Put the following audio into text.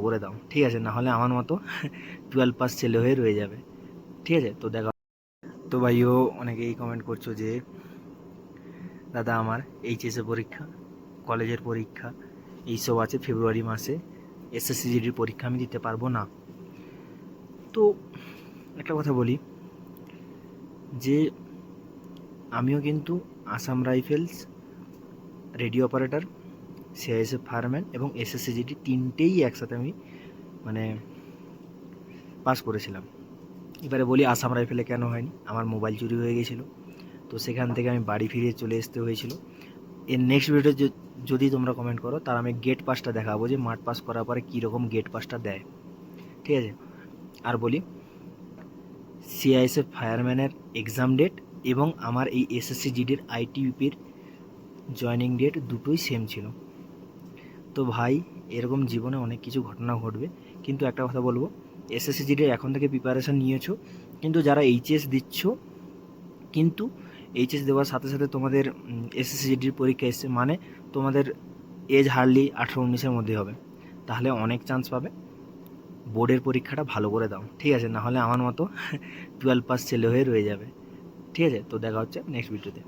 করে দাও, ঠিক আছে, না হলে আমার মতো 12 পাস ছেলে হয়ে রয়ে যাবে। ঠিক আছে, তো দেখা। তো ভাইও অনেকেই কমেন্ট করছো যে দাদা আমার এইচএসএ পরীক্ষা, কলেজের পরীক্ষা এইসব আছে ফেব্রুয়ারি মাসে, এসএসসিজিডির পরীক্ষা আমি দিতে পারবো না। তো একটা কথা বলি যে আমিও কিন্তু Assam rifles, radio operator, CISF fireman এবং এসএসসিজিডি তিনটেই একসাথে আমি মানে পাস করেছিলাম। এবারে বলি আসাম রাইফেলে কেন হয়নি, আমার মোবাইল চুরি হয়ে গেছিলো, তো সেখান থেকে আমি বাড়ি ফিরে চলে আসতে হয়েছিল। এর নেক্সট ভিডিওতে যদি তোমরা কমেন্ট করো তার আমি গেট পাসটা দেখাবো যে মাঠ পাস করার পরে কীরকম গেট পাসটা দেয়। ঠিক আছে, আর বলি সিআইএসএফ ফায়ারম্যানের এক্সাম ডেট এবং আমার এই এসএসসি জিডির আইটিইউপির জয়নিং ডেট দুটোই সেম ছিল। তো ভাই এরকম জীবনে অনেক কিছু ঘটনা ঘটবে, কিন্তু একটা কথা বলবো, এসএসসি জিডির এখন থেকে প্রিপারেশান নিয়েছো, কিন্তু যারা এইচএস দিচ্ছ, কিন্তু এইচএস দেওয়ার সাথে সাথে তোমাদের এসএসসি জিডির পরীক্ষা এসছে মানে তোমাদের এজ হার্ডলি 18-19-এর মধ্যে হবে, তাহলে অনেক চান্স পাবে। বোর্ডের পরীক্ষাটা ভালো করে দাও, ঠিক আছে, না হলে আমার মতো 12 পাস ছেলে হয়ে রয়ে যাবে। ঠিক আছে, তো দেখা হচ্ছে নেক্সট ভিডিওতে।